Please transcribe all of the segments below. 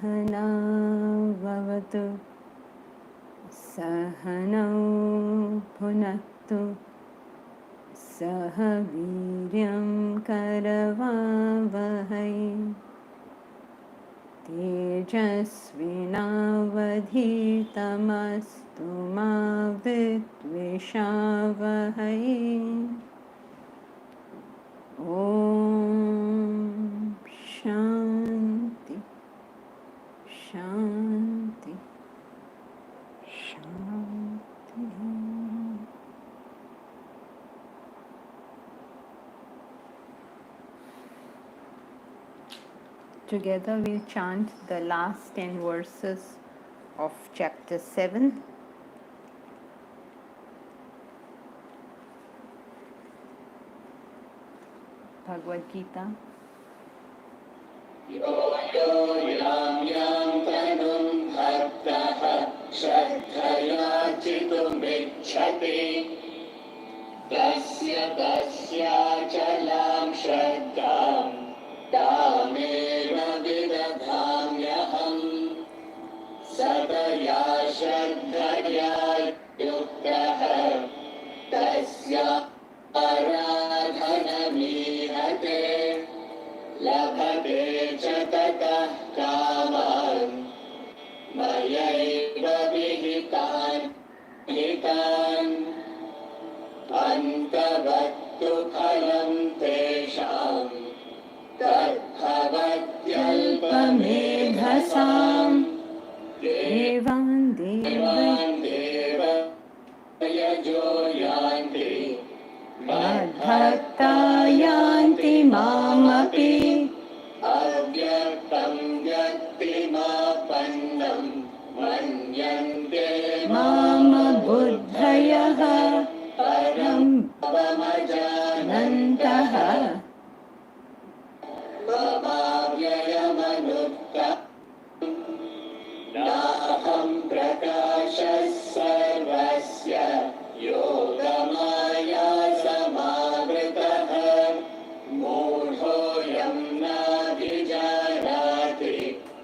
सहना भवतु सहनौ भुनक्तु सह वीर्यं करवावहै तेजस्विनावधीतमस्तु मा विद्विषावहै ॐ शान्ति शान्ति शान्ति. Together we'll chant the last 10 verses of chapter 7. Bhagavad Gita. Yo yo yam yam tanum bhaktah shraddhaya chitumicchati tasya chalam shraddham tamena vidadhamyaham sadaya shraddhaya yuktah tasya aradhanamihate लभते च ततः कामान् मयैव विहितान् हितान् अन्तवत्तु फलं तेषां तद्भवत्यल्पमेधसाम् देवान् देव यजो यान्ति मद्भक्ता यान्ति मामपि अव्यक्तं व्यक्तिमापन्नं मन्यन्ते माम बुद्धयः परं भवमजानन्तः ममाव्ययमनुक्तः नाहं प्रकाशः सर्वस्य योगमाया समावृतः मूढोऽयं नाभिजानाति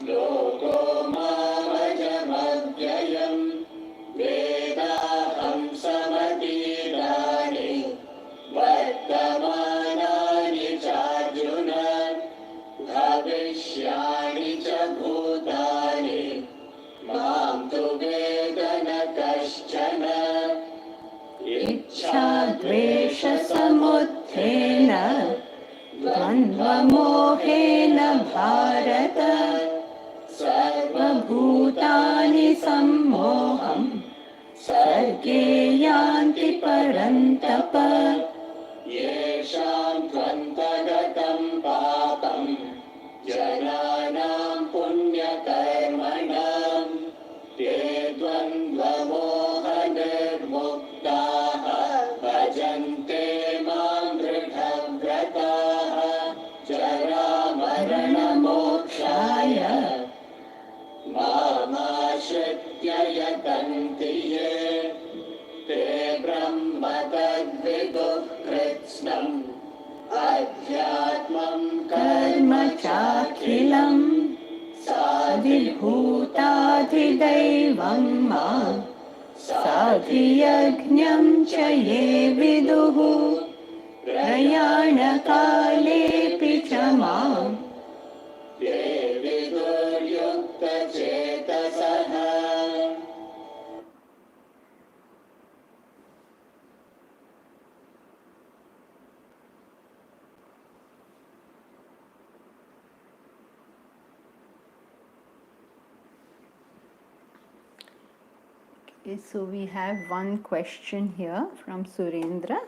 लोको मामजमव्ययम् वेदाहं समतीतानि वर्तमानानि चार्जुन भविष्याणि च भूतानि मां तु वेद न कश्चन इच्छाद्वेषसमुत्थेन द्वन्द्वमोहेन भारत सर्वभूतानि सम्मोहं सर्गे यान्ति परन्तप येषां त्वन्तगतं पापं जनानां पुण्यकर्मणां ते द्वन्द्वमोहनिर्मुक्ताः भजन्ते मां दृढव्रताः जरामरणमोक्षाय मामाश्रित्य यतन्ति ये ते ब्रह्म तद्विदुः कृत्स्नम् अध्यात्मं कर्म चाखिलम् साधिभूताधिदैवं मां साधियज्ञं च ये विदुः प्रयाणकालेऽपि च मां ते विदुर्युक्तचेतसः. Okay, so we have one question here from Surendra.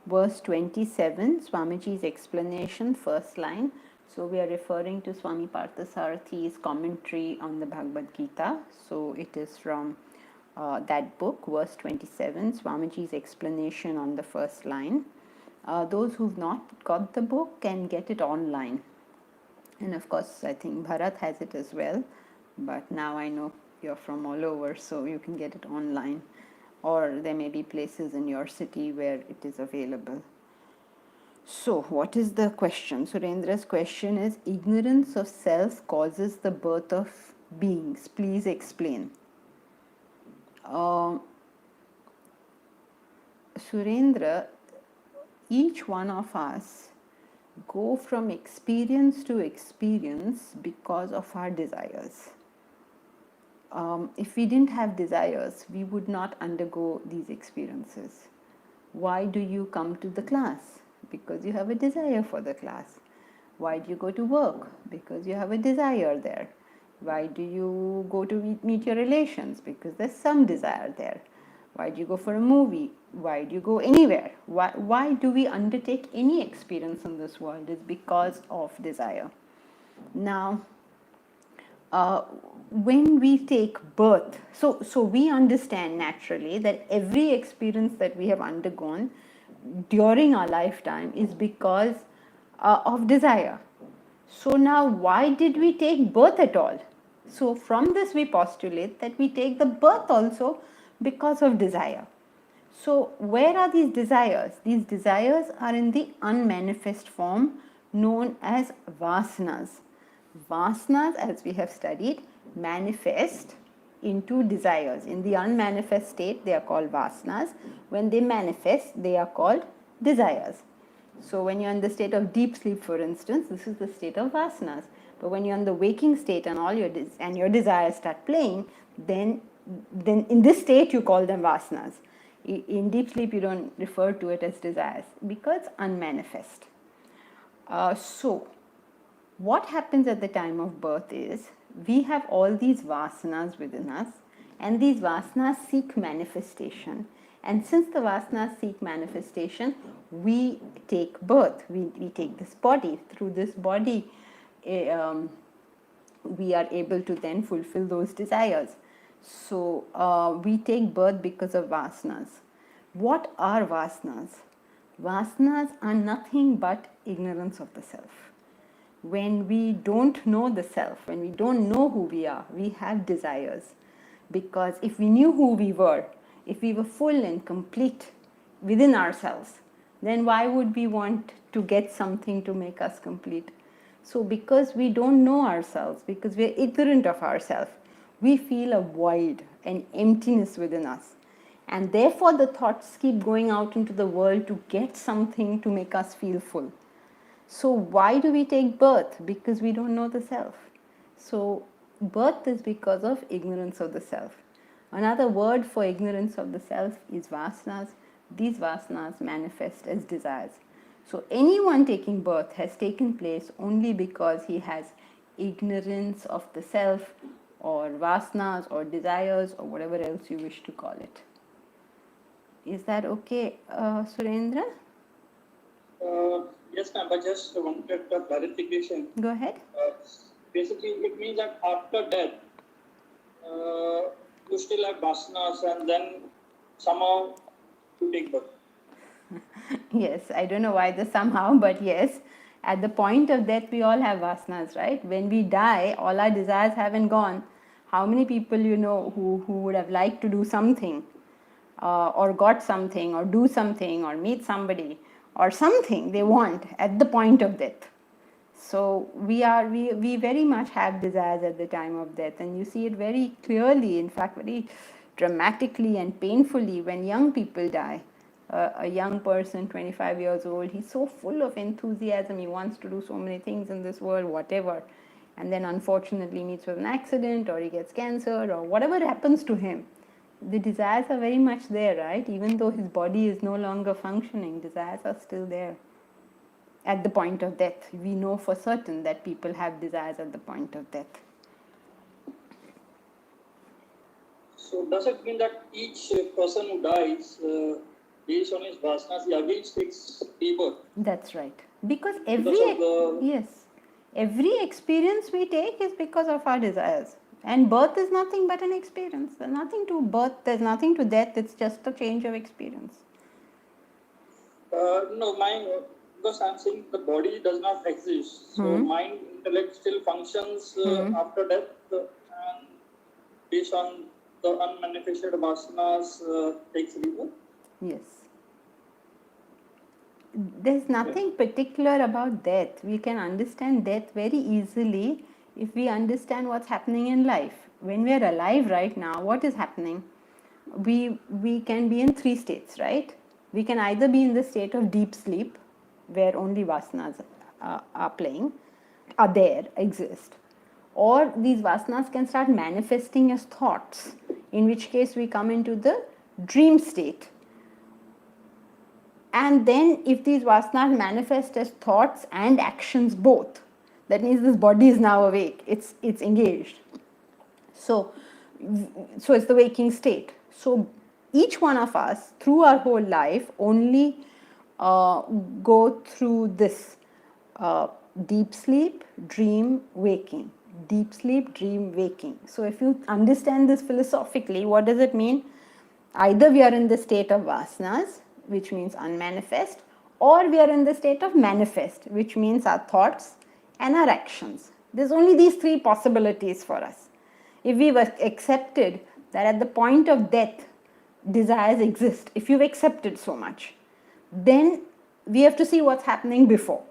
Verse 27, Swamiji's explanation, first line. So we are referring to Swami Parthasarathhi's commentary on the Bhagavad Gita. So it is from that book, verse 27, Swamiji's explanation on the first line. Those who've not got the book can get it online. And of course, I think Bharat has it as well. But now I know you're from all over, so you can get it online. Or there may be places in your city where it is available. So, what is the question? Surendra's question is, ignorance of self causes the birth of beings. Please explain. Uh, Surendra, each one of us go from experience to experience because of our desires. If we didn't have desires, we would not undergo these experiences. Why do you come to the class? Because you have a desire for the class. Why do you go to work? Because you have a desire there. Why do you go to meet your relations? Because there's some desire there. Why do you go for a movie? Why do you go anywhere? Why do we undertake any experience in this world? It's because of desire. Now, when we take birth, so we understand naturally that every experience that we have undergone during our lifetime is because of desire. So now, why did we take birth at all? So from this we postulate that we take the birth also because of desire. So where are these desires? These desires are in the unmanifest form known as vasanas. Vasanas, as we have studied, manifest into desires. In the unmanifest state, they are called vasanas. When they manifest, they are called desires. So when you're in the state of deep sleep, for instance, this is the state of vasanas. But when you're in the waking state and all your desires start playing, then in this state you call them vasanas. In deep sleep, you don't refer to it as desires because unmanifest. So what happens at the time of birth is we have all these vasanas within us, and these vasanas seek manifestation. And since the vasanas seek manifestation, we take birth. We take this body. Through this body, we are able to then fulfill those desires. So we take birth because of vasanas. What are vasanas? Vasanas are nothing but ignorance of the self. When we don't know the self, when we don't know who we are, we have desires. Because if we knew who we were, if we were full and complete within ourselves, then why would we want to get something to make us complete? So because we don't know ourselves, because we are ignorant of ourselves, we feel a void, an emptiness within us. And therefore the thoughts keep going out into the world to get something to make us feel full. So why do we take birth? Because we don't know the self. So birth is because of ignorance of the self. Another word for ignorance of the self is vasanas. These vasanas manifest as desires. So anyone taking birth has taken place only because he has ignorance of the self, or vasanas, or desires, or whatever else you wish to call it. Is that okay, Surendra? Yes, ma'am, but just wanted a clarification. Go ahead. Basically, it means that after death, you still have vasanas and then somehow you take birth. Yes, I don't know why the somehow, but yes, at the point of death, we all have vasanas, right? When we die, all our desires haven't gone. How many people you know who would have liked to do something, or got something, or do something, or meet somebody, or something they want at the point of death? So we very much have desires at the time of death, and you see it very clearly, in fact, very dramatically and painfully when young people die. A young person, 25 years old, he's so full of enthusiasm, he wants to do so many things in this world, whatever, and then unfortunately meets with an accident, or he gets cancer, or whatever happens to him. The desires are very much there, right? Even though his body is no longer functioning, desires are still there. At the point of death, we know for certain that people have desires at the point of death. So does it mean that each person who dies, based on his vasanas, he again takes rebirth? That's right. Because every experience we take is because of our desires. And birth is nothing but an experience. There's nothing to birth, there's nothing to death, it's just a change of experience. No, mind, because I'm saying the body does not exist. So mind, intellect still functions after death, and based on the unmanifested vasanas takes rebirth. Yes. there's nothing particular about death. We can understand death very easily if we understand what's happening in life. When we are alive right now, what is happening? We can be in three states, right? We can either be in the state of deep sleep, where only vasanas are playing, are there, exist. Or these vasanas can start manifesting as thoughts, in which case we come into the dream state. And then if these vasanas manifest as thoughts and actions both, that means this body is now awake, it's engaged. So it's the waking state. So each one of us through our whole life only go through this deep sleep, dream, waking. Deep sleep, dream, waking. So if you understand this philosophically, what does it mean? Either we are in the state of vasanas, which means unmanifest, or we are in the state of manifest, which means our thoughts and our actions. There's only these three possibilities for us. If we've accepted that at the point of death, desires exist, if you've accepted so much, then we have to see what's happening before.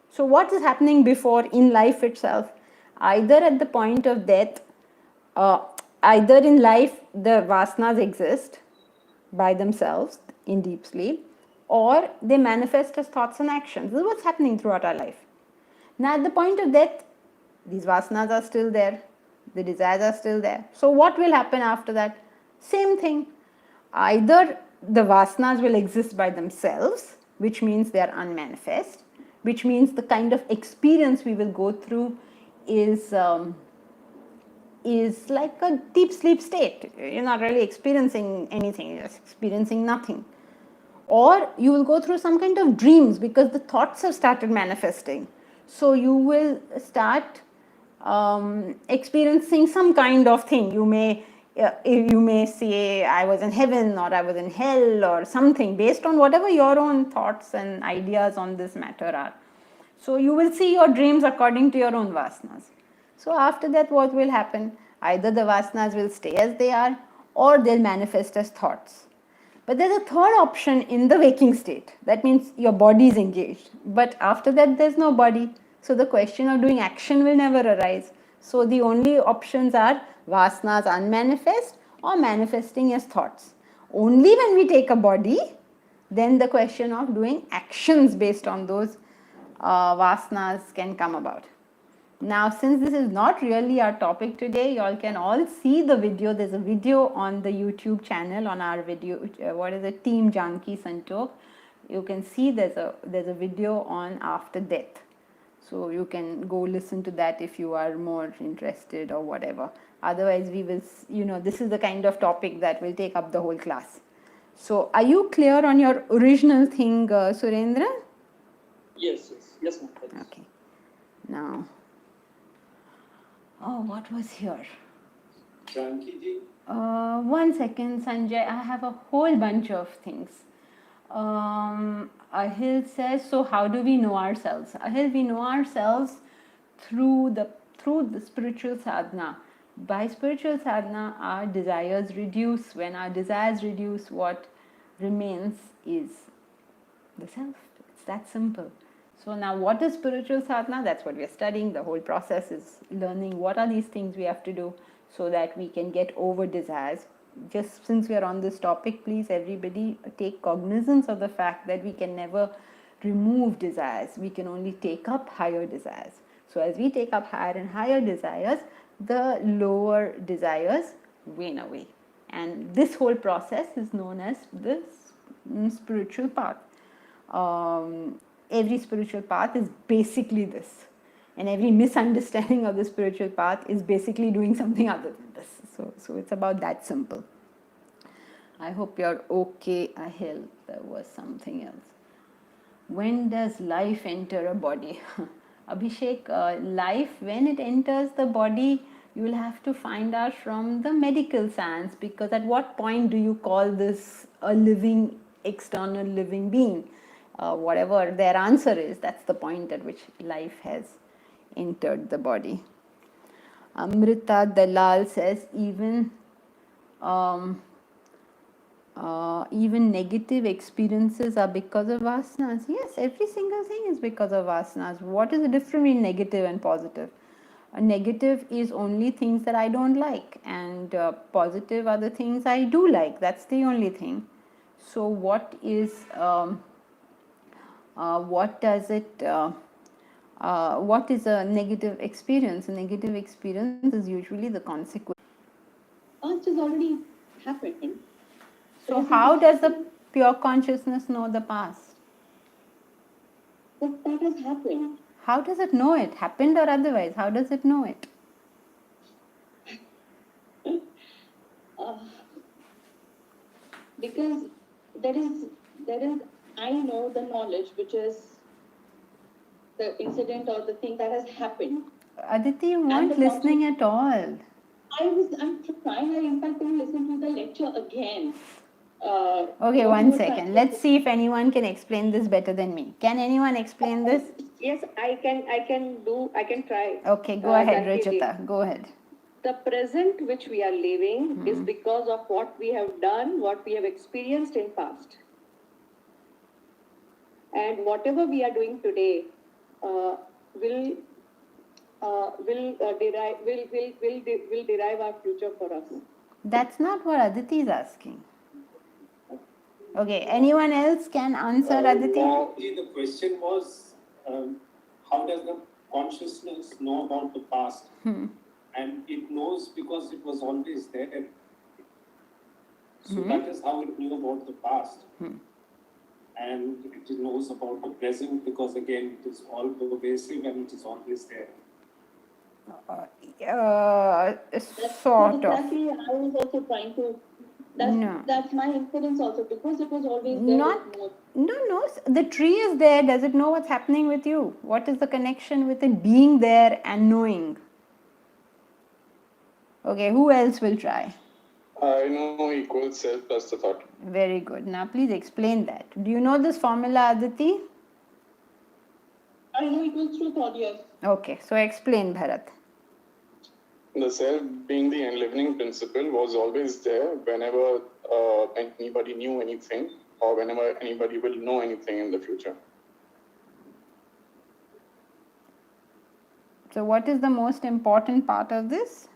So what is happening before in life itself? Either at the point of death, either in life the vasanas exist by themselves in deep sleep, or they manifest as thoughts and actions. This is what's happening throughout our life. Now at the point of death, these vasanas are still there, the desires are still there. So what will happen after that? Same thing. Either the vasanas will exist by themselves, which means they are unmanifest, which means the kind of experience we will go through is like a deep sleep state. You're not really experiencing anything, you're just experiencing nothing. Or you will go through some kind of dreams because the thoughts have started manifesting. So you will start experiencing some kind of thing. You may say, I was in heaven or I was in hell or something, based on whatever your own thoughts and ideas on this matter are. So you will see your dreams according to your own vasanas. So after that, what will happen? Either the vasanas will stay as they are, or they'll manifest as thoughts. But there's a third option in the waking state. That means your body is engaged. But after that, there's no body. So the question of doing action will never arise. So the only options are vasanas unmanifest or manifesting as thoughts. Only when we take a body, then the question of doing actions based on those vasanas can come about. Now, since this is not really our topic today, you all can all see the video. There's a video on the YouTube channel on our video, Team Janki Santok. You can see there's a video on after death. So you can go listen to that if you are more interested or whatever. Otherwise, we will, this is the kind of topic that will take up the whole class. So are you clear on your original thing, Surendra? Yes, ma'am. Okay. Now, what was here? Janki ji? 1 second, Sanjay. I have a whole bunch of things. Ahil says, so how do we know ourselves? Ahil, we know ourselves through the spiritual sadhana. By spiritual sadhana, our desires reduce. When our desires reduce, what remains is the self. It's that simple. So now what is spiritual sadhana? That's what we are studying. The whole process is learning what are these things we have to do so that we can get over desires. Just since we are on this topic, please everybody take cognizance of the fact that we can never remove desires. We can only take up higher desires. So as we take up higher and higher desires, the lower desires wane away. And this whole process is known as the spiritual path. Every spiritual path is basically this. And every misunderstanding of the spiritual path is basically doing something other than this. So it's about that simple. I hope you're okay, Ahil. There was something else. When does life enter a body? Abhishek, life, when it enters the body, you will have to find out from the medical science, because at what point do you call this a living, external living being? Whatever their answer is, that's the point at which life has entered the body. Amrita Dalal says, even even negative experiences are because of vasanas. Yes, every single thing is because of vasanas. What is the difference between negative and positive? A negative is only things that I don't like, and positive are the things I do like. That's the only thing. So what is what does it what is a negative experience? A negative experience is usually the consequence. Past has already happened. So how does the pure consciousness know the past? But that has happened. How does it know it? Happened or otherwise? How does it know it? Because there is I know the knowledge, which is the incident or the thing that has happened. Aditi, you weren't listening at all. I'm trying. I in fact will listen to the lecture again. Okay, one second. Let's see if anyone can explain this better than me. Can anyone explain this? Yes, I can try. Okay, go ahead, Rajita. Go ahead. The present which we are living is because of what we have done, what we have experienced in past. And whatever we are doing today will derive our future for us. That's not what Aditi is asking. Okay, anyone else can answer, Aditi? The question was, how does the consciousness know about the past? And it knows because it was always there. So that is how it knew about the past. And it knows about the present because again it is all pervasive and it is always there. Sort of. Exactly, I was also trying to. That's my inference also, because it was always there. No. The tree is there. Does it know what's happening with you? What is the connection with it being there and knowing? Okay, who else will try? I know equals self plus the thought. Very good. Now please explain that. Do you know this formula, Aditi? I know equals to thought, yes. Okay, so explain, Bharat. The self being the enlivening principle was always there whenever anybody knew anything or whenever anybody will know anything in the future. So what is the most important part of this?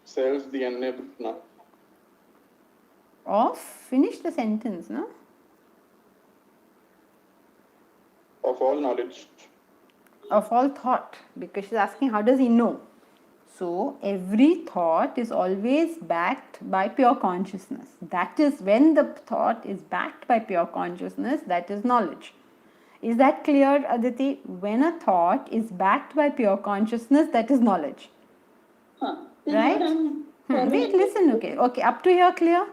Self, the enabler. Of? Finish the sentence, no? Of all knowledge. Of all thought, because she's asking how does he know. So every thought is always backed by pure consciousness. That is, when the thought is backed by pure consciousness, that is knowledge. Is that clear, Aditi? When a thought is backed by pure consciousness, that is knowledge. Right? Wait, listen, okay, up to here clear?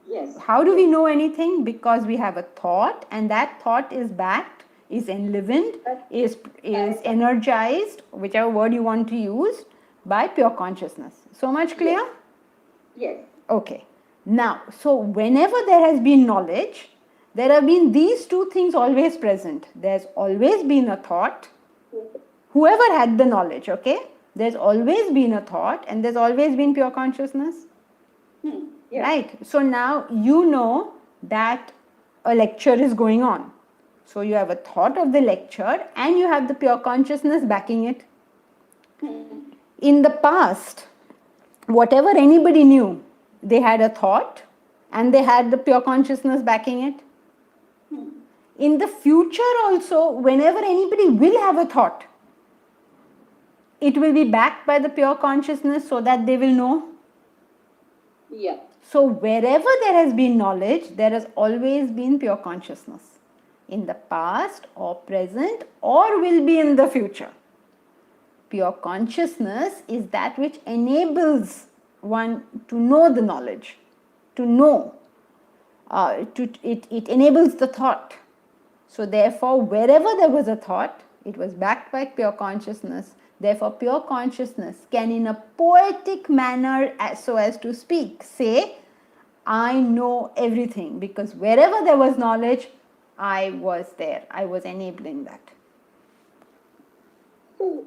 Yes. How do we know anything? Because we have a thought, and that thought is backed, is enlivened, is energized, whichever word you want to use, by pure consciousness. So much clear? Yes. Okay. Now, so whenever there has been knowledge, there have been these two things always present. There's always been a thought. Whoever had the knowledge, okay? There's always been a thought, and there's always been pure consciousness. Yes. Right? So now you know that a lecture is going on. So you have a thought of the lecture and you have the pure consciousness backing it. In the past, whatever anybody knew, they had a thought and they had the pure consciousness backing it. In the future also, whenever anybody will have a thought, it will be backed by the pure consciousness so that they will know. Yeah. So wherever there has been knowledge, there has always been pure consciousness. In the past or present or will be in the future. Pure consciousness is that which enables one to know the knowledge, to know. It enables the thought. So therefore, wherever there was a thought, it was backed by pure consciousness. Therefore, pure consciousness can in a poetic manner, so as to speak, say, I know everything, because wherever there was knowledge, I was there. I was enabling that. So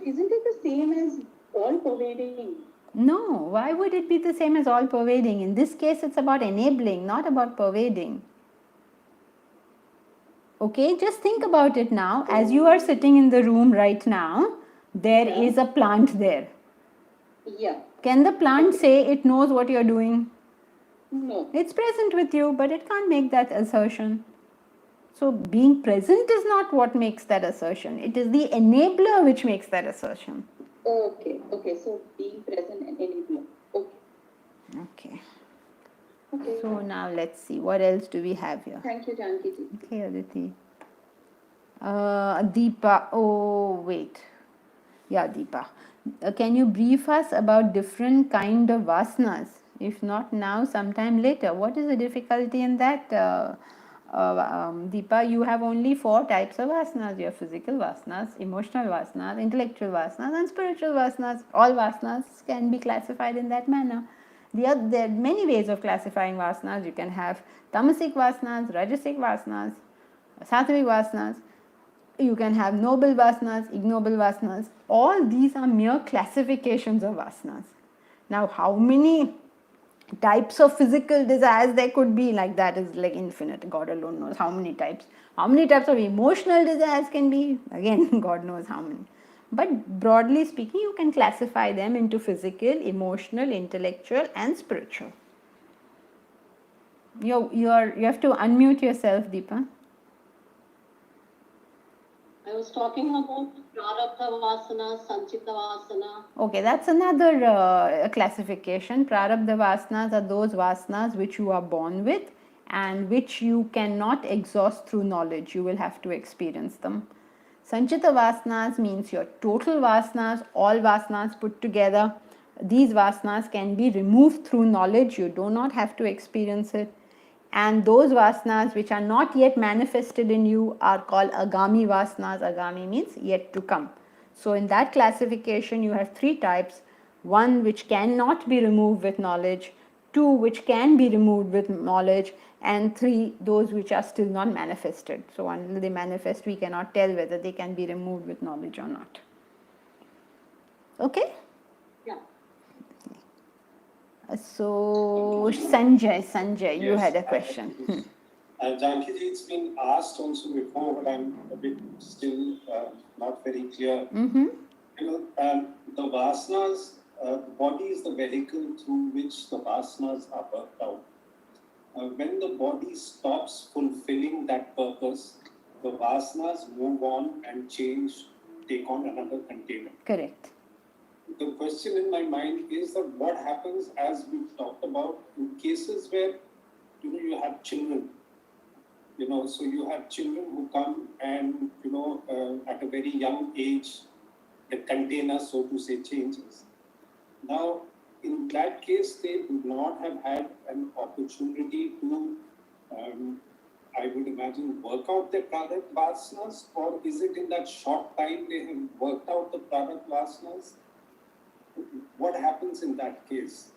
isn't it the same as all pervading. No, why would it be the same as all pervading? In this case, it's about enabling, not about pervading. Okay, just think about it now. As you are sitting in the room right now, there is a plant there. Yeah. Can the plant say it knows what you're doing? No. It's present with you, but it can't make that assertion. So being present is not what makes that assertion. It is the enabler which makes that assertion. Okay. So being present and enabler. Okay. So now let's see, what else do we have here? Thank you, Janki ji. Okay, Aditi. Deepa, oh wait. Yeah, Deepa. Can you brief us about different kind of vasanas? If not now, sometime later. What is the difficulty in that? Deepa, you have only 4 types of vasanas. You have physical vasanas, emotional vasanas, intellectual vasanas and spiritual vasanas. All vasanas can be classified in that manner. There are many ways of classifying vasanas. You can have tamasic vasanas, rajasic vasanas, sattvic vasanas. You can have noble vasanas, ignoble vasanas. All these are mere classifications of vasanas. Now, how many types of physical desires there could be, like that is like infinite. God alone knows how many types. How many types of emotional desires can be? Again, God knows how many. But broadly speaking, you can classify them into physical, emotional, intellectual and spiritual. You have to unmute yourself, Deepa. I was talking about prarabdha vasana, sanchita vasana. Okay, that's another classification. Prarabdha vasanas are those vasanas which you are born with and which you cannot exhaust through knowledge. You will have to experience them. Sanchita vasanas means your total vasanas, all vasanas put together. These vasanas can be removed through knowledge. You do not have to experience it. And those vasanas which are not yet manifested in you are called agami vasanas. Agami means yet to come. So in that classification you have 3 types. 1 which cannot be removed with knowledge, 2 which can be removed with knowledge, and 3 those which are still not manifested. So until they manifest we cannot tell whether they can be removed with knowledge or not. Okay? Yeah. So Sanjay, you had a question. Janki ji, it's been asked also before, but I'm a bit still not very clear. The vasanas, the body is the vehicle through which the vasanas are worked out. When the body stops fulfilling that purpose, the vasanas move on and change, take on another container. Correct. The question in my mind is that what happens, as we've talked about, in cases where you have children. So you have children who come and at a very young age, the container, so to say, changes. Now, in that case, they would not have had an opportunity to, I would imagine, work out their prarabdha vasanas, or is it in that short time they have worked out the prarabdha vasanas? What happens in that case?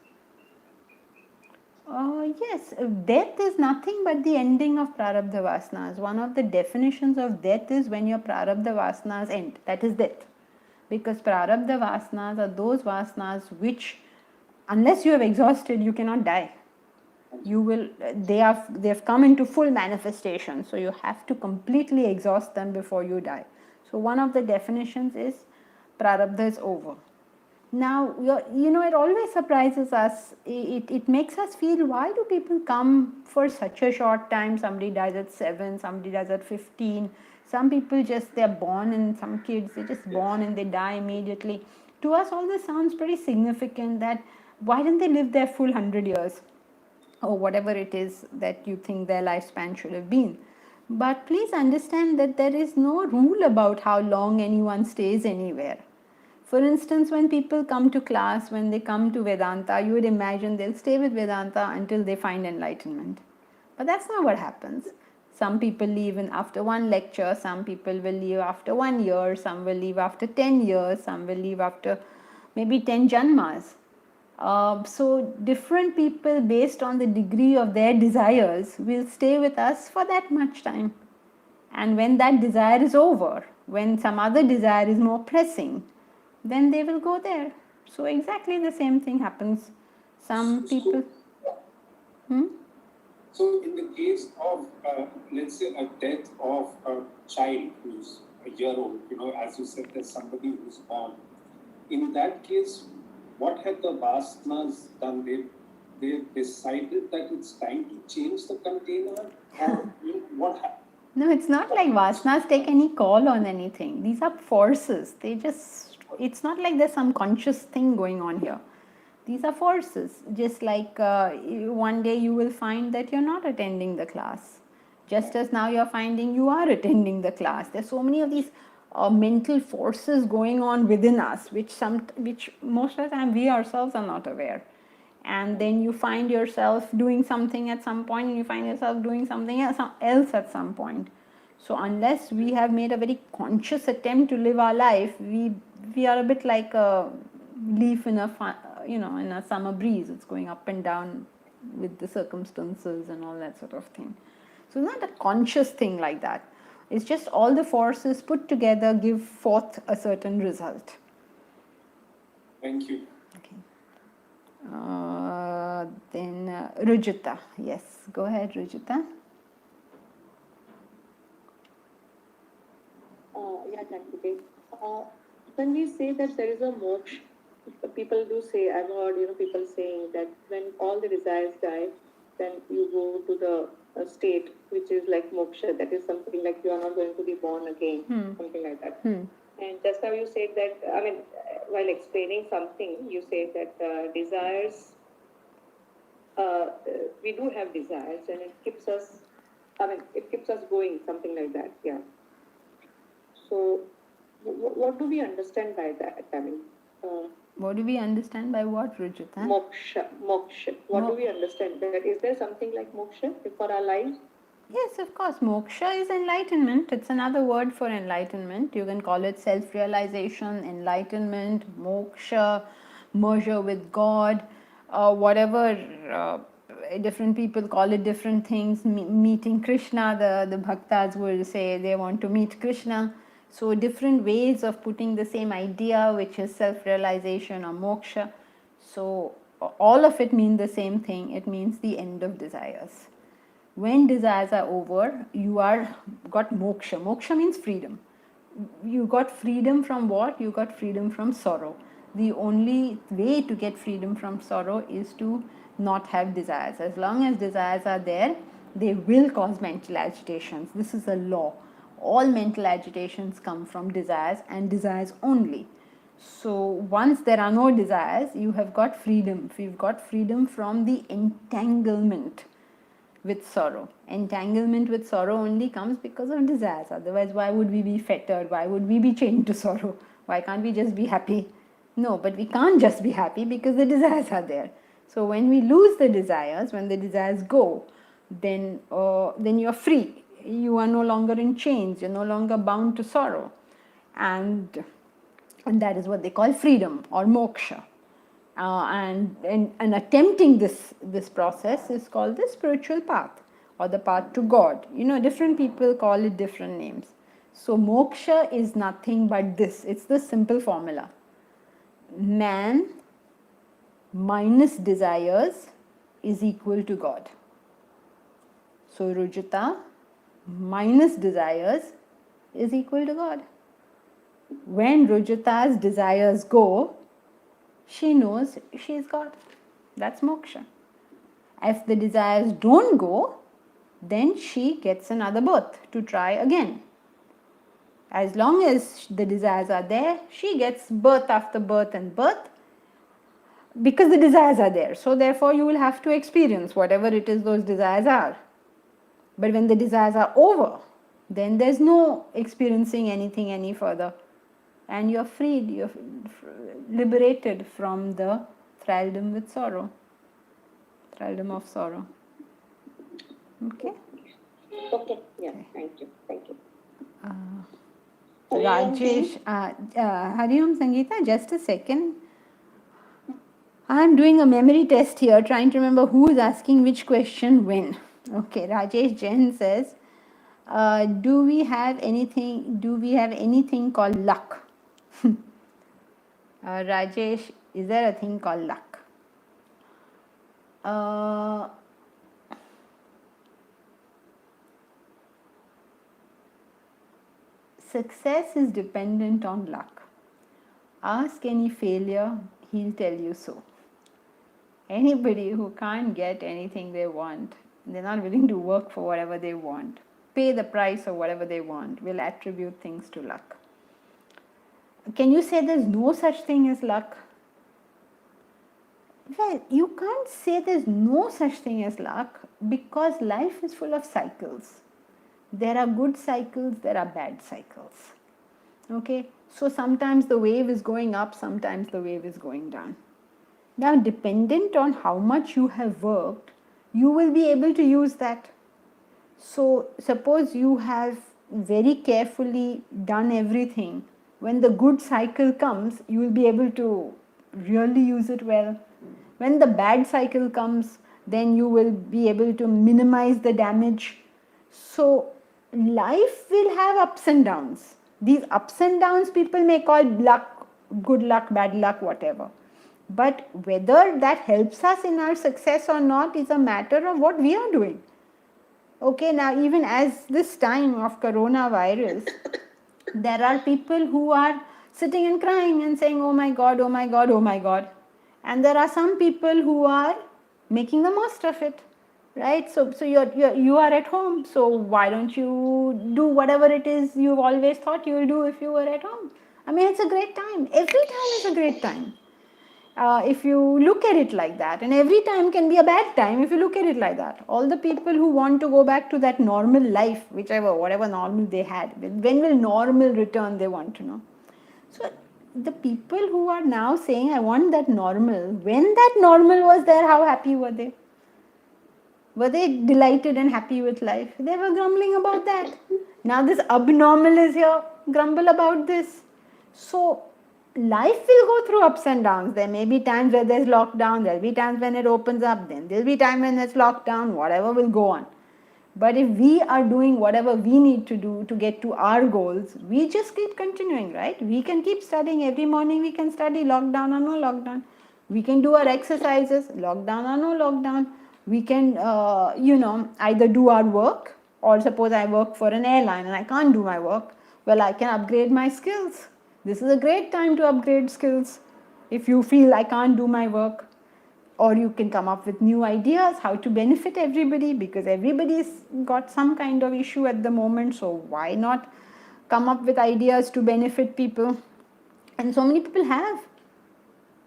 Yes, death is nothing but the ending of prarabdha vasanas. One of the definitions of death is when your prarabdha vasanas end. That is death. Because prarabdha vasanas are those vasanas which, unless you have exhausted, you cannot die. They have come into full manifestation. So you have to completely exhaust them before you die. So one of the definitions is prarabdha is over. Now, it always surprises us. It makes us feel, why do people come for such a short time? Somebody dies at 7, somebody dies at 15. Some people they're born, and some kids, they're just born and they die immediately. To us, all this sounds pretty significant, that why didn't they live their full 100 years? Or whatever it is that you think their lifespan should have been. But please understand that there is no rule about how long anyone stays anywhere. For instance, when people come to class, when they come to Vedanta, you would imagine they'll stay with Vedanta until they find enlightenment. But that's not what happens. Some people leave after 1 lecture, some people will leave after 1 year, some will leave after 10 years, some will leave after maybe 10 janmas. So different people, based on the degree of their desires, will stay with us for that much time. And when that desire is over, when some other desire is more pressing, then they will go there. So exactly the same thing happens. Some people... So in the case of, let's say, a death of a child who's a year old, as you said, there's somebody who's born. In that case, what have the vasanas done? They decided that it's time to change the container, or what happened? No, it's not like vasanas take any call on anything. These are forces. It's not like there's some conscious thing going on here. These are forces. Just like one day you will find that you're not attending the class. Just as now you're finding you are attending the class. There's so many of these mental forces going on within us, which most of the time we ourselves are not aware. And then you find yourself doing something at some point, and you find yourself doing something else at some point. So unless we have made a very conscious attempt to live our life, we are a bit like a leaf in a summer breeze. It's going up and down with the circumstances and all that sort of thing. So it's not a conscious thing like that. It's just all the forces put together give forth a certain result. Thank you. Okay. Then Rujita. Yes, go ahead, Rujita. Yeah, Chakravarti. When we say that there is a moksha, people do say, I've heard people saying that when all the desires die, then you go to the state which is like moksha. That is something like you are not going to be born again, something like that. And just now you said that, while explaining something, you said that desires, we do have desires, and it keeps us going, something like that, yeah. So, what do we understand by that? What do we understand by what, Rujita? Moksha. What do we understand? That is there something like moksha for our lives? Yes, of course. Moksha is enlightenment. It's another word for enlightenment. You can call it self-realization, enlightenment, moksha, merger with God, whatever. Different people call it different things. Meeting Krishna, the bhaktas will say they want to meet Krishna. So different ways of putting the same idea, which is self-realization or moksha. So all of it mean the same thing. It means the end of desires. When desires are over, you are got moksha. Moksha means freedom. You got freedom from what? You got freedom from sorrow. The only way to get freedom from sorrow is to not have desires. As long as desires are there, they will cause mental agitations. This is a law. All mental agitations come from desires and desires only. So once there are no desires, you have got freedom. You've got freedom from the entanglement with sorrow. Entanglement with sorrow only comes because of desires. Otherwise, why would we be fettered? Why would we be chained to sorrow? Why can't we just be happy? No, but we can't just be happy because the desires are there. So when we lose the desires, when the desires go, then you're free. You are no longer in chains. You're no longer bound to sorrow. And that is what they call freedom or moksha. And attempting this process is called the spiritual path or the path to God. Different people call it different names. So moksha is nothing but this. It's the simple formula. Man minus desires is equal to God. So Rujita minus desires is equal to God. When Rujita's desires go, she knows she's God. That's moksha. If the desires don't go, then she gets another birth to try again. As long as the desires are there, she gets birth after birth and birth because the desires are there. So therefore you will have to experience whatever it is those desires are. But when the desires are over, then there's no experiencing anything any further. And you're freed, you're liberated from the thraldom with sorrow, thraldom of sorrow. Okay? Okay, yeah, thank you. Rajesh, Hari Om Sangeeta, just a second. I'm doing a memory test here, trying to remember who is asking which question when. Okay, Rajesh Jain says, do we have anything called luck? Rajesh, Is there a thing called luck? Success is dependent on luck. Ask any failure, he'll tell you so. Anybody who can't get anything they want, they're not willing to work for whatever they want, pay the price of whatever they want, will attribute things to luck. Can you say there's no such thing as luck? Well, you can't say there's no such thing as luck because life is full of cycles. There are good cycles, there are bad cycles. Okay, so sometimes the wave is going up, sometimes the wave is going down. Now, dependent on how much you have worked, you will be able to use that. So, suppose you have very carefully done everything. When the good cycle comes, you will be able to really use it well. When the bad cycle comes, then you will be able to minimize the damage. So, life will have ups and downs. These ups and downs people may call luck, good luck, bad luck, whatever. But whether that helps us in our success or not is a matter of what we are doing. Okay, now even as this time of coronavirus, there are people who are sitting and crying and saying, oh my God, oh my God, oh my God. And there are some people who are making the most of it, right? So you are at home, so why don't you do whatever it is you've always thought you will do if you were at home? I mean, it's a great time. Every time is a great time. If you look at it like that, and every time can be a bad time if you look at it like that. All the people who want to go back to that normal life, whatever normal they had, when will normal return, they want to know. So the people who are now saying, I want that normal, when that normal was there, how happy were they? Were they delighted and happy with life? They were grumbling about that. Now this abnormal is here, grumble about this. So life will go through ups and downs. There may be times where there's lockdown, there'll be times when it opens up, then there'll be time when it's locked down, whatever will go on. But if we are doing whatever we need to do to get to our goals, we just keep continuing, right? We can keep studying. Every morning we can study, lockdown or no lockdown. We can do our exercises, lockdown or no lockdown. We can, either do our work, or suppose I work for an airline and I can't do my work, well, I can upgrade my skills. This is a great time to upgrade skills if you feel I can't do my work. Or you can come up with new ideas how to benefit everybody, because everybody's got some kind of issue at the moment, so why not come up with ideas to benefit people? And so many people have.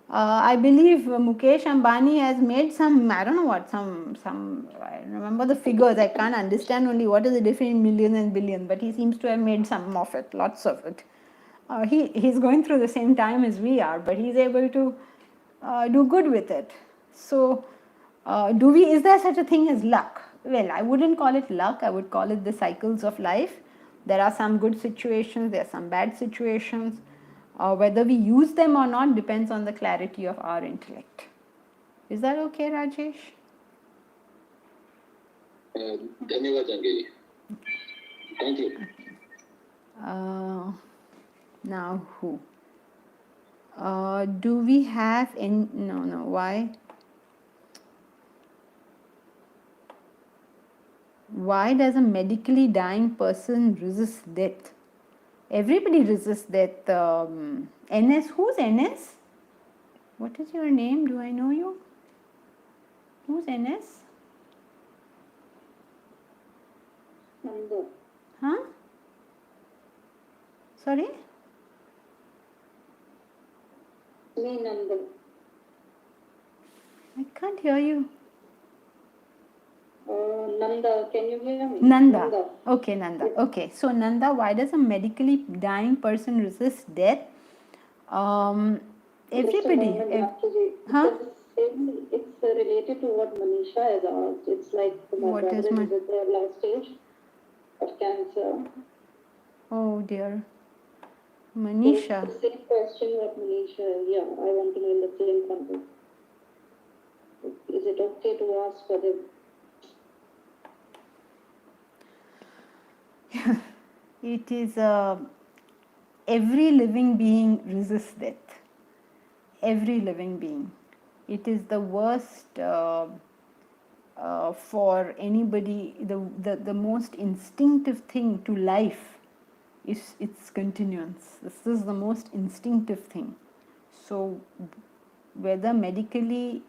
I believe Mukesh Ambani has made some, I don't know what, I remember the figures, I can't understand only what is the difference in million and billion, but he seems to have made some of it, lots of it. He's going through the same time as we are, but he's able to do good with it. So, is there such a thing as luck? Well, I wouldn't call it luck, I would call it the cycles of life. There are some good situations, there are some bad situations. Whether we use them or not depends on the clarity of our intellect. Is that okay, Rajesh? Thank you. Now who? Do we have any? No, why? Why does a medically dying person resist death? Everybody resists death. NS, who's NS? What is your name? Do I know you? Who's NS? Nanda. Huh? Sorry? Me, Nanda. I can't hear you. Nanda, can you hear me? Nanda. Okay, Nanda. Okay, so Nanda, why does a medically dying person resist death? Everybody. Huh? It's related to what Manisha has asked. It's like my What brother is is at the last stage of cancer. Oh dear. Manisha. It's the same question what Manisha, yeah, I want to know in the same context. Is it okay to ask for the... It is every living being resists death. every living being. It is the worst for anybody. The most instinctive thing to life is its continuance. This is the most instinctive thing. So whether medically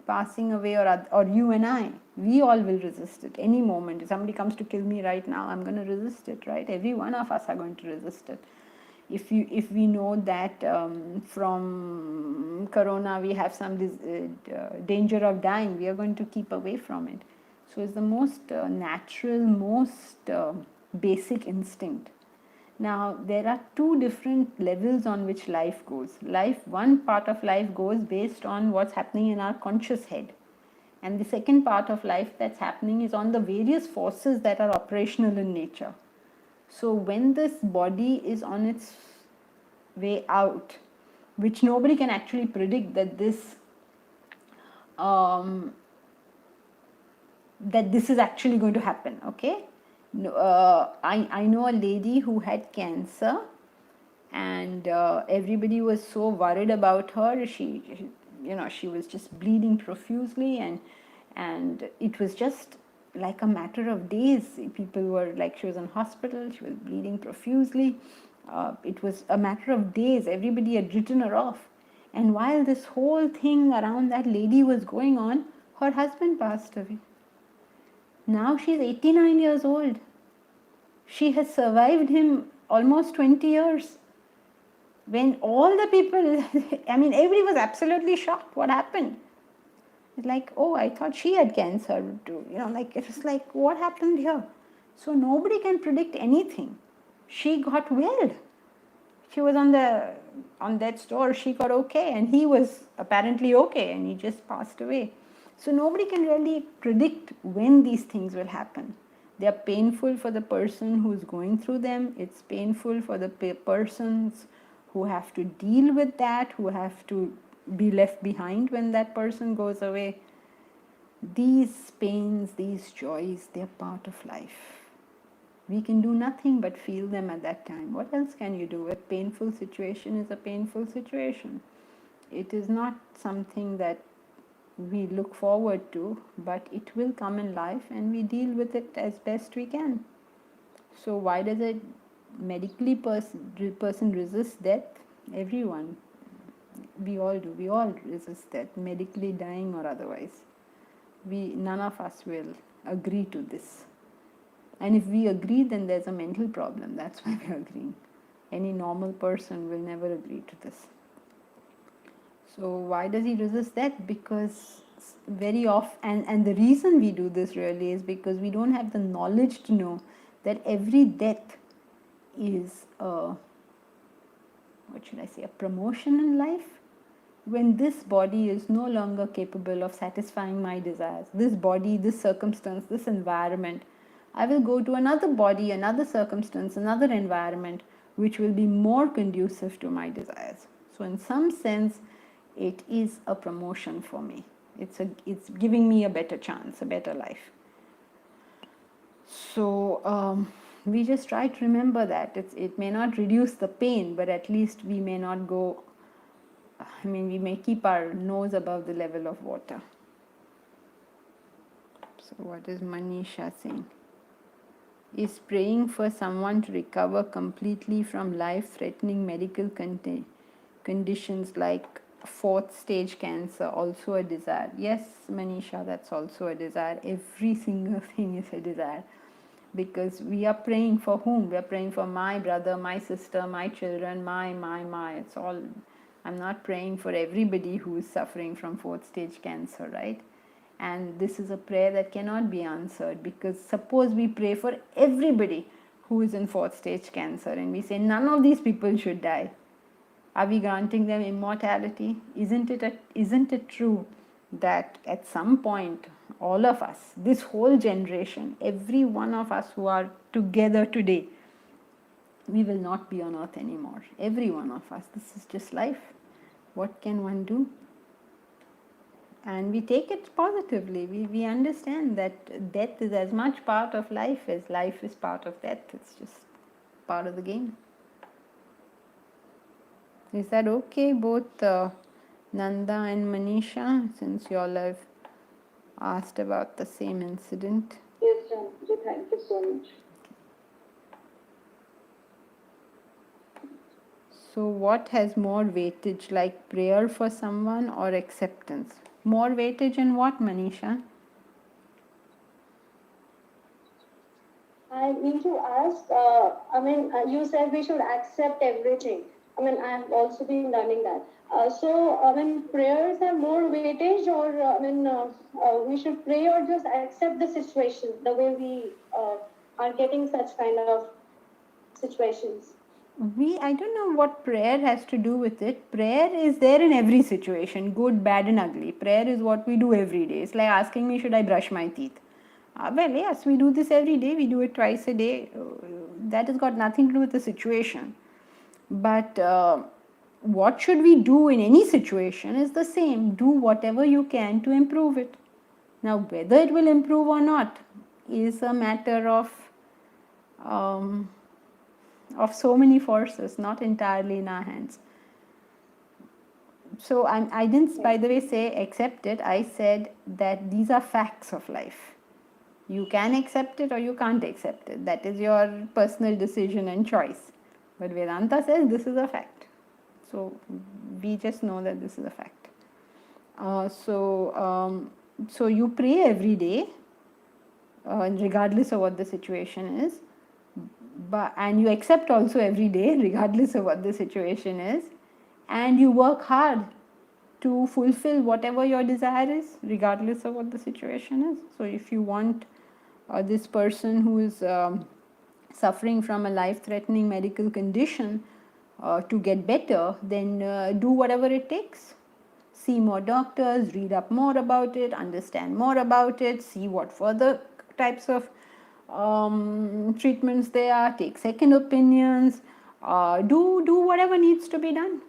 passing away or you and I, we all will resist it any moment. If somebody comes to kill me right now, I'm going to resist it, right? Every one of us are going to resist it. If we know that from corona we have some danger of dying, we are going to keep away from it. So it's the most natural, most basic instinct. Now there are two different levels on which life goes. One part of life goes based on what's happening in our conscious head, and the second part of life that's happening is on the various forces that are operational in nature. So when this body is on its way out, which nobody can actually predict that this is actually going to happen, okay? I know a lady who had cancer, and everybody was so worried about her. She was just bleeding profusely, and it was just like a matter of days. People were like, she was in hospital, she was bleeding profusely. It was a matter of days. Everybody had written her off. And while this whole thing around that lady was going on, her husband passed away. Now she's 89 years old. She has survived him almost 20 years. When all the people, I mean, everybody was absolutely shocked. What happened? It's like, oh, I thought she had cancer too. It was like, what happened here? So nobody can predict anything. She got well. She was on death's door. She got okay, and he was apparently okay, and he just passed away. So nobody can really predict when these things will happen. They are painful for the person who's going through them. It's painful for the persons who have to deal with that, who have to be left behind when that person goes away. These pains, these joys, they're part of life. We can do nothing but feel them at that time. What else can you do? A painful situation is a painful situation. It is not something that we look forward to, but it will come in life, and we deal with it as best we can. So why does a medically person resist death? Everyone. We all do. We all resist death, medically dying or otherwise. None of us will agree to this. And if we agree, then there's a mental problem. That's why we're agreeing. Any normal person will never agree to this. So why does he resist death? Because very often, and the reason we do this really is because we don't have the knowledge to know that every death is a promotion in life. When this body is no longer capable of satisfying my desires, this body, this circumstance, this environment, I will go to another body, another circumstance, another environment which will be more conducive to my desires. So in some sense, it is a promotion for me. It's giving me a better chance, a better life. So we just try to remember that. It may not reduce the pain, but at least we may not go, we may keep our nose above the level of water. So what is Manisha saying? Is praying for someone to recover completely from life-threatening medical conditions like 4th stage cancer also a desire? Yes, Manisha, that's also a desire. Every single thing is a desire. Because we are praying for whom? We are praying for my brother, my sister, my children, my. It's all. I'm not praying for everybody who is suffering from 4th stage cancer, right? And this is a prayer that cannot be answered, because suppose we pray for everybody who is in 4th stage cancer and we say none of these people should die. Are we granting them immortality? Isn't it true that at some point all of us, this whole generation, every one of us who are together today, we will not be on earth anymore. Every one of us. This is just life. What can one do? And we take it positively. We understand that death is as much part of life as life is part of death. It's just part of the game. Is that okay, both Nanda and Manisha, since you all have asked about the same incident? Yes, Shanti, thank you so much. So what has more weightage, like prayer for someone or acceptance? More weightage in what, Manisha? I need to ask, you said we should accept everything. I have also been learning that. Prayers have more weightage, or we should pray or just accept the situation the way we are getting such kind of situations. I don't know what prayer has to do with it. Prayer is there in every situation, good, bad and ugly. Prayer is what we do every day. It's like asking me, should I brush my teeth? Well, yes, we do this every day. We do it twice a day. That has got nothing to do with the situation. But what should we do in any situation is the same. Do whatever you can to improve it. Now, whether it will improve or not is a matter of so many forces, not entirely in our hands. So I didn't, by the way, say accept it. I said that these are facts of life. You can accept it or you can't accept it. That is your personal decision and choice. But Vedanta says this is a fact. So we just know that this is a fact. So you pray every day, regardless of what the situation is. And you accept also every day, regardless of what the situation is. And you work hard to fulfill whatever your desire is, regardless of what the situation is. So if you want this person who is suffering from a life-threatening medical condition to get better, then do whatever it takes. See more doctors, read up more about it, understand more about it, see what further types of treatments there are, take second opinions, do whatever needs to be done.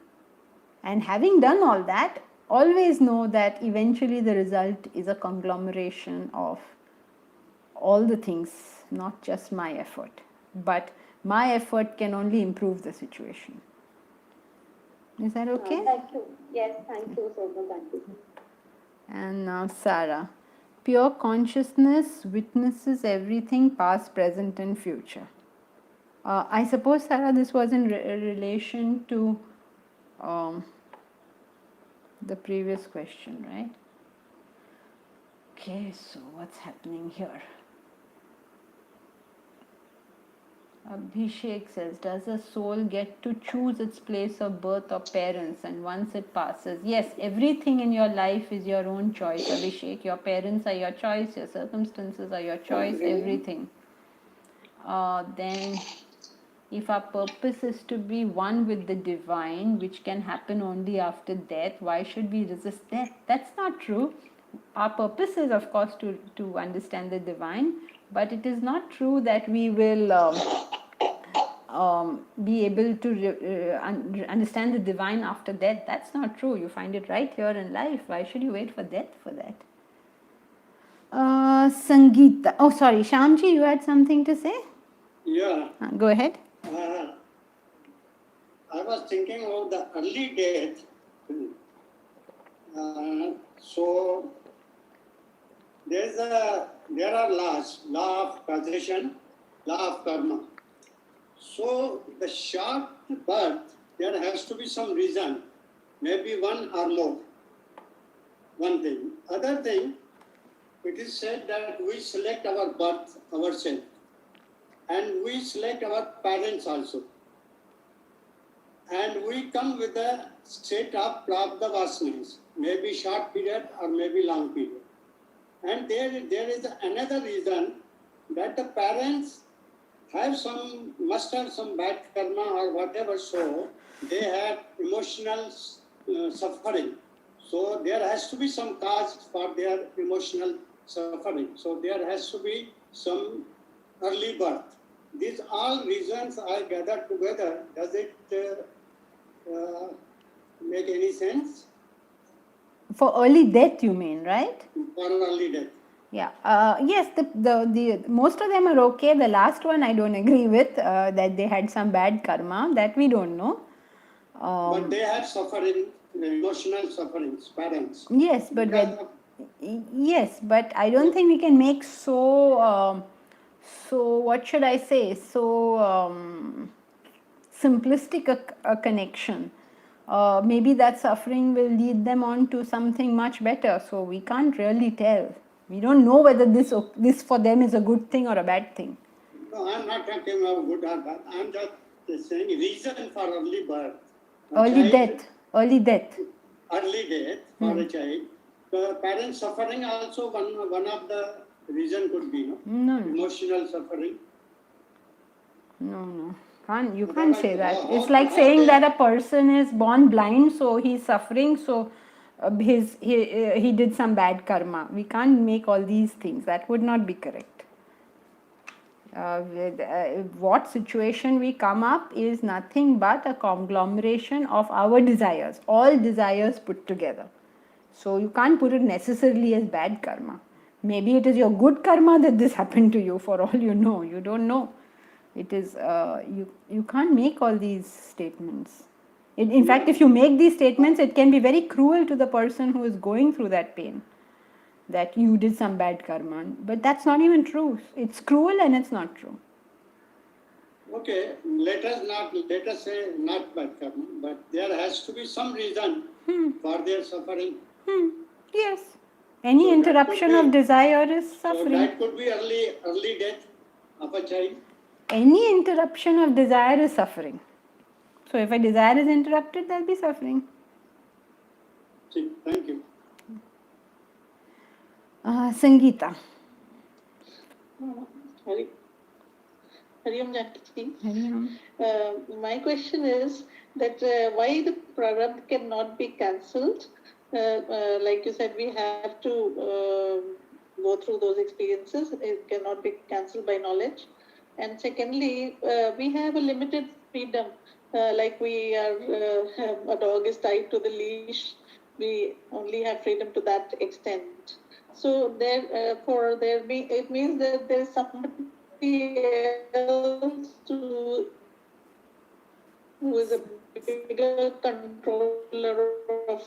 And having done all that, always know that eventually the result is a conglomeration of all the things, not just my effort. But my effort can only improve the situation. Is that okay? Thank you. Yes, thank you so much. Thank you. And now Sarah. Pure consciousness witnesses everything past, present and future. I suppose, Sarah, this was in relation to the previous question, right? Okay, so what's happening here? Abhishek says, does a soul get to choose its place of birth or parents, and once it passes? Yes, everything in your life is your own choice, Abhishek. Your parents are your choice, your circumstances are your choice, everything. Then if our purpose is to be one with the divine, which can happen only after death, why should we resist death? That's not true. Our purpose is, of course, to understand the divine, but it is not true that we will be able to understand the divine after death. That's not true. You find it right here in life. Why should you wait for death for that? Sangeeta. Oh, sorry. Shyamji, you had something to say? Yeah. Go ahead. I was thinking of the early death. So there are laws, law of causation, law of karma. So the short birth, there has to be some reason, maybe one or more. One thing. Other thing, it is said that we select our birth ourselves, and we select our parents also. And we come with a set of prabdha vasanas, maybe short period or maybe long period. And there is another reason that the parents must have some bad karma or whatever, so they have emotional suffering. So there has to be some cause for their emotional suffering. So there has to be some early birth. These all reasons are gathered together. Does it make any sense? For early death, you mean, right? For early death. Yeah. Yes, the most of them are okay. The last one I don't agree with, that they had some bad karma, that we don't know. But they have suffering, emotional sufferings, parents. Yes, but Because of- yes, but I don't think we can make so what should I say, so simplistic a connection. Maybe that suffering will lead them on to something much better. So we can't really tell. We don't know whether this for them is a good thing or a bad thing. No, I'm not talking about good or bad. I'm just saying reason for early birth. Early death. Early death for a child. The parents suffering also one of the reason could be, no? No. Emotional suffering. No. You can't say that. How- It's how- like how saying they- that a person is born blind, so he's suffering, so he did some bad karma. We can't make all these things. That would not be correct. What situation we come up is nothing but a conglomeration of our desires, all desires put together. So you can't put it necessarily as bad karma. Maybe it is your good karma that this happened to you, for all you know. You don't know. It is you can't make all these statements. In fact, if you make these statements, it can be very cruel to the person who is going through that pain, that you did some bad karma. But that's not even true. It's cruel and it's not true. Okay, let us say not bad karma, but there has to be some reason for their suffering. Yes. Any So that interruption could be- of desire is So suffering. that could be early death of a child. Any interruption of desire is suffering. So if a desire is interrupted, there will be suffering. See, thank you. Sangeeta. Hari Om Janki. Hari My question is that why the prarabdha cannot be cancelled? Like you said, we have to go through those experiences. It cannot be cancelled by knowledge. And secondly, we have a limited freedom. Like we are, a dog is tied to the leash. We only have freedom to that extent. So it means that there is somebody else who is a bigger controller of.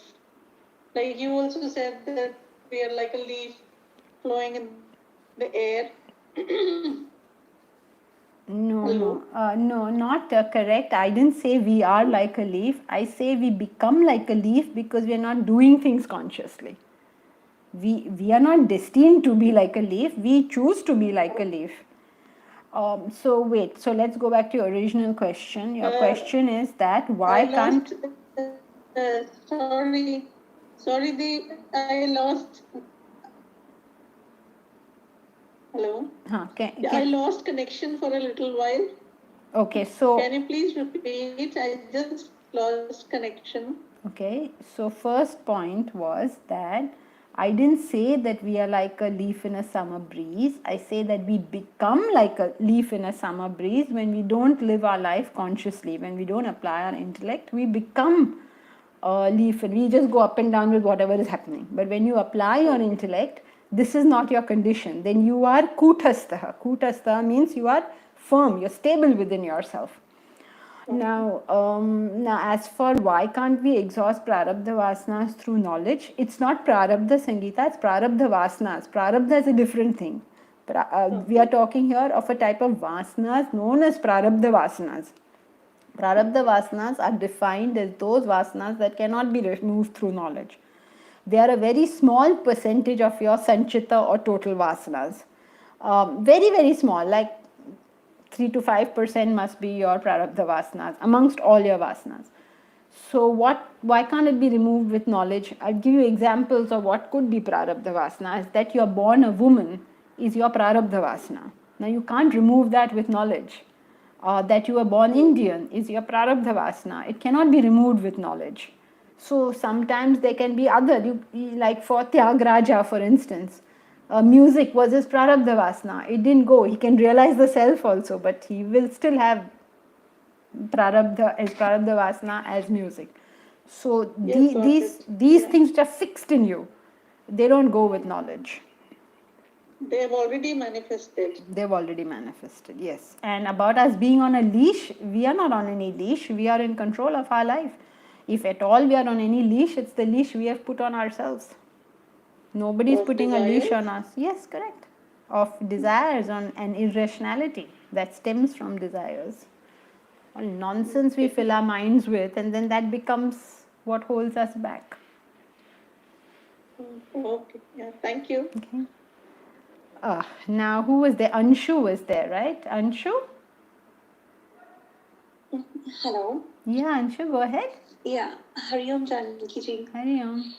Like you also said that we are like a leaf flowing in the air. No, not correct. I didn't say we are like a leaf. I say we become like a leaf because we are not doing things consciously. We are not destined to be like a leaf. We choose to be like a leaf. So let's go back to your original question. Your question is that why can't... Sorry, I lost. Hello? I lost connection for a little while. Okay, so... Can you please repeat? I just lost connection. Okay, so first point was that I didn't say that we are like a leaf in a summer breeze. I say that we become like a leaf in a summer breeze when we don't live our life consciously. When we don't apply our intellect, we become a leaf and we just go up and down with whatever is happening. But when you apply your intellect, this is not your condition. Then you are kutastha. Kutastha means you are firm, you're stable within yourself. Now, as for why can't we exhaust prarabdha vasanas through knowledge, it's not prarabdha Sangeeta, it's prarabdha vasanas. Prarabdha is a different thing. We are talking here of a type of vasanas known as prarabdha vasanas. Prarabdha vasanas are defined as those vasanas that cannot be removed through knowledge. They are a very small percentage of your sanchita or total vasanas. Very, very small, like 3 to 5% must be your prarabdha vasanas amongst all your vasanas. So why can't it be removed with knowledge? I'll give you examples of what could be prarabdha vasanas. That you are born a woman is your prarabdha vasana. Now you can't remove that with knowledge. That you are born Indian is your prarabdha vasana. It cannot be removed with knowledge. So sometimes there can be other, like for Tyagaraja for instance, music was his prarabdha vasana. It didn't go. He can realize the self also, but he will still have his prarabdha vasana as music. So these things which are fixed in you, they don't go with knowledge. They have already manifested. They've already manifested, yes. And about us being on a leash, we are not on any leash. We are in control of our life. If at all we are on any leash, it's the leash we have put on ourselves. Nobody is Of putting a leash desires? on us. Yes, correct. Of desires and irrationality that stems from desires. All nonsense we fill our minds with, and then that becomes what holds us back. Okay, yeah, thank you. Okay. Now, who was there? Anshu was there, right? Anshu? Hello. Yeah, Anshu, go ahead. Yeah, Hari Om Janki ji. Hari Om.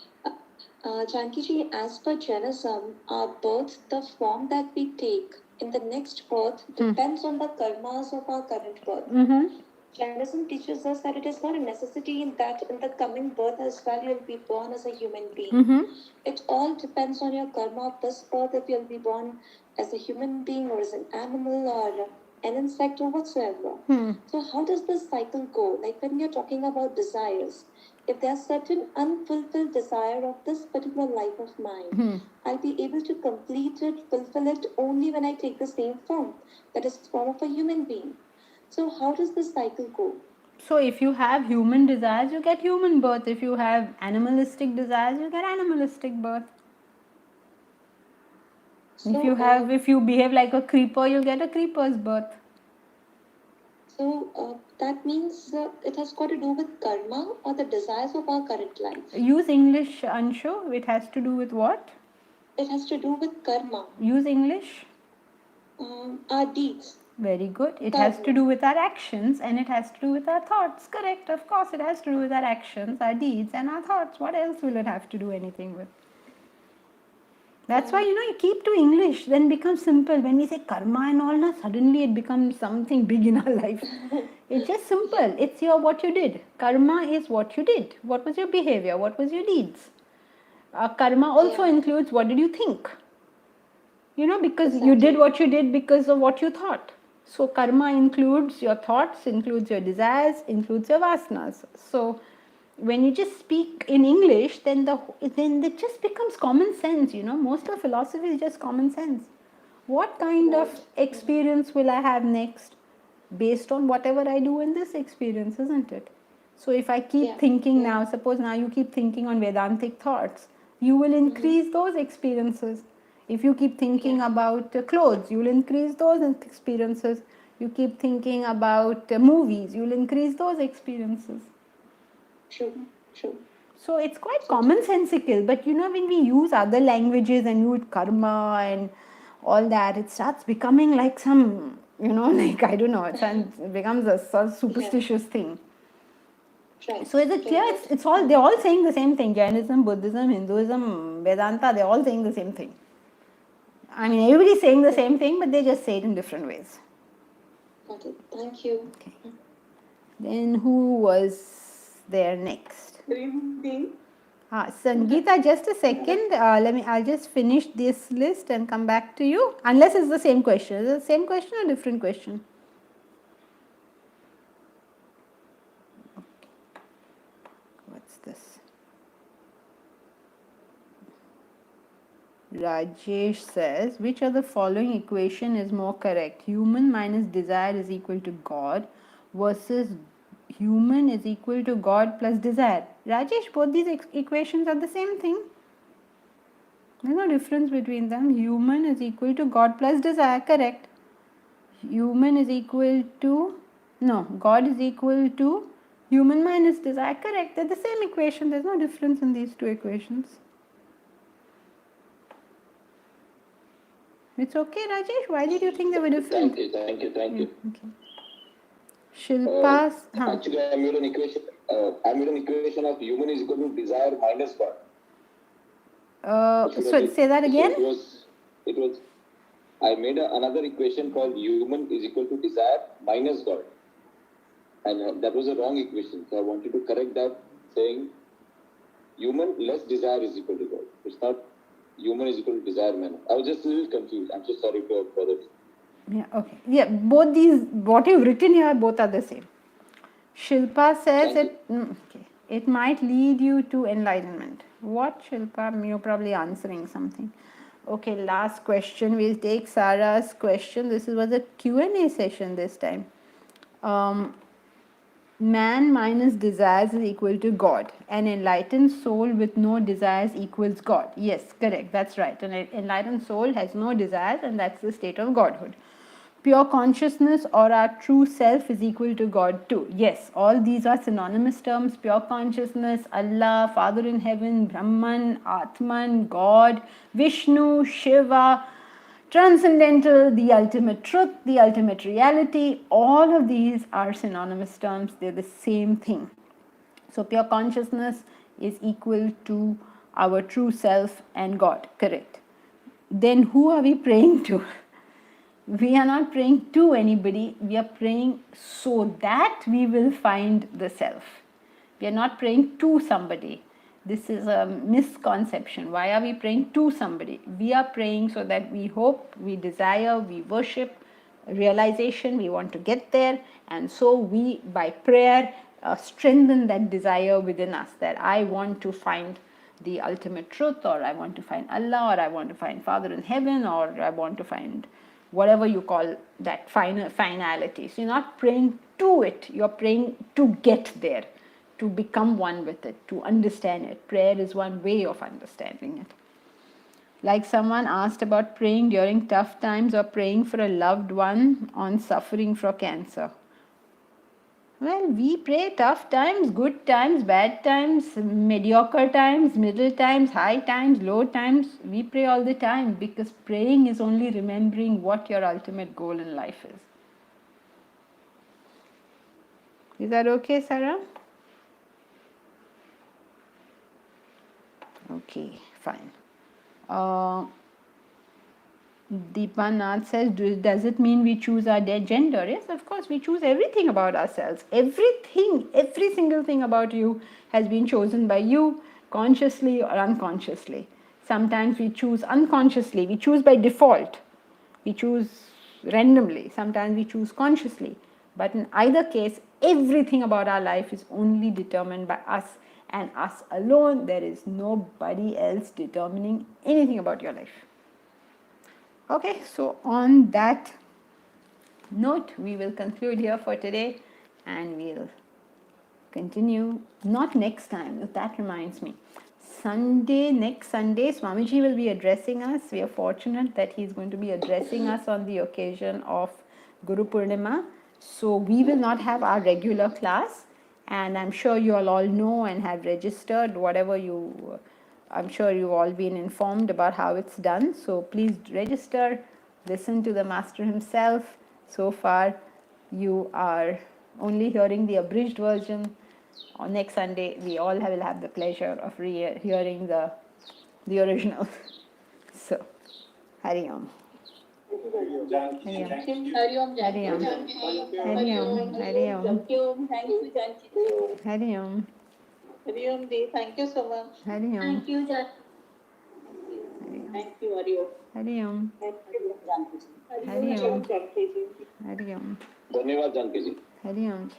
Janki ji, as per Jainism, our birth, the form that we take in the next birth, depends on the karmas of our current birth. Jainism teaches us that it is not a necessity that in the coming birth as well you'll be born as a human being. It all depends on your karma of this birth, if you'll be born as a human being or as an animal or an insect or whatsoever. So how does this cycle go? Like when you're talking about desires, if there's certain unfulfilled desire of this particular life of mine, I'll be able to complete it, fulfill it only when I take the same form, that is form of a human being. So how does this cycle go? So if you have human desires, you get human birth. If you have animalistic desires, you get animalistic birth. So, if you behave like a creeper, you get a creeper's birth. So that means it has got to do with karma or the desires of our current life. Use English, Anshu. It has to do with what? It has to do with karma. Use English. Our deeds. Very good. It has to do with our actions and it has to do with our thoughts. Correct. Of course, it has to do with our actions, our deeds and our thoughts. What else will it have to do anything with? That's why, you keep to English, then becomes simple. When we say karma and all, suddenly it becomes something big in our life. It's just simple. It's what you did. Karma is what you did. What was your behavior? What was your deeds? Karma also includes what did you think? Because you did what you did because of what you thought. So karma includes your thoughts, includes your desires, includes your vasanas. So when you just speak in English, then it just becomes common sense. Most of philosophy is just common sense. What kind of experience will I have next based on whatever I do in this experience, isn't it? So if I keep thinking now, suppose now you keep thinking on Vedantic thoughts, you will increase those experiences. If you keep thinking about clothes, you will increase those experiences. You keep thinking about movies, you will increase those experiences. True. So it's quite commonsensical, but when we use other languages and use karma and all that, it starts becoming like some, like I don't know, it becomes a sort of superstitious thing. Right. So is it clear? It's all, they're all saying the same thing. Jainism, Buddhism, Hinduism, Vedanta, they're all saying the same thing. I mean, everybody's saying the same thing, but they just say it in different ways. Got it. Thank you. Okay. Then who was there next? Sangeeta, just a second. I'll just finish this list and come back to you. Unless it's the same question. Is it the same question or different question? What's this? Rajesh says, which of the following equation is more correct? Human minus desire is equal to God versus human is equal to God plus desire. Rajesh, both these equations are the same thing. There's no difference between them. Human is equal to God plus desire, correct. Human is equal to, God is equal to human minus desire, correct. They're the same equation. There's no difference in these two equations. It's okay, Rajesh. Why did you think they were different? Thank you. Okay. Shilpa's. Actually, I made an equation of human is equal to desire minus God. So say that again. So it was. I made another equation called human is equal to desire minus God, and that was a wrong equation. So I wanted to correct that, saying human less desire is equal to God. It's not human is equal to desire minus. I was just a little confused. I'm so sorry to have bothered. Yeah, okay. Yeah, both these, what you've written here, both are the same. Shilpa says it might lead you to enlightenment. What, Shilpa? You're probably answering something. Okay, last question. We'll take Sarah's question. This was a Q&A session this time. Man minus desires is equal to God. An enlightened soul with no desires equals God. Yes, correct. That's right. An enlightened soul has no desires, and that's the state of Godhood. Pure consciousness or our true self is equal to God too. Yes, all these are synonymous terms. Pure consciousness, Allah, Father in heaven, Brahman, Atman, God, Vishnu, Shiva, transcendental, the ultimate truth, the ultimate reality. All of these are synonymous terms. They're the same thing. So pure consciousness is equal to our true self and God. Correct. Then who are we praying to? We are not praying to anybody, we are praying so that we will find the self. We are not praying to somebody. This is a misconception. Why are we praying to somebody? We are praying so that we hope, we desire, we worship realization, we want to get there, and so we, by prayer, strengthen that desire within us that I want to find the ultimate truth, or I want to find Allah, or I want to find Father in heaven, or I want to find whatever you call that finality. So you're not praying to it, you're praying to get there, to become one with it, to understand it. Prayer is one way of understanding it. Like someone asked about praying during tough times or praying for a loved one on suffering from cancer. Well, we pray tough times, good times, bad times, mediocre times, middle times, high times, low times. We pray all the time because praying is only remembering what your ultimate goal in life is. Is that okay, Sarah? Okay, fine. Deepanath says, does it mean we choose our gender? Yes, of course, we choose everything about ourselves. Everything, every single thing about you has been chosen by you, consciously or unconsciously. Sometimes we choose unconsciously, we choose by default, we choose randomly, sometimes we choose consciously. But in either case, everything about our life is only determined by us and us alone. There is nobody else determining anything about your life. Okay, so on that note, we will conclude here for today, and we'll continue, not next time, that reminds me. Next Sunday, Swamiji will be addressing us. We are fortunate that he is going to be addressing us on the occasion of Guru Purnima. So we will not have our regular class, and I'm sure you all know and have registered whatever you... I'm sure you've all been informed about how it's done. So please register, listen to the Master himself. So far, you are only hearing the abridged version. On next Sunday, we all will have the pleasure of hearing the original. So, Hari Om. Hari Om. Hari Om. Hari Om. Hari Om. Hari Om. Thank you, Janki. Hari Om. Hari Om Ji, thank you so much. Hari Om. Thank you, Janki. Thank you, Hari Om. Hari Om. Hari Om. Hari Om. धन्यवाद जानकी जी. Hari Om.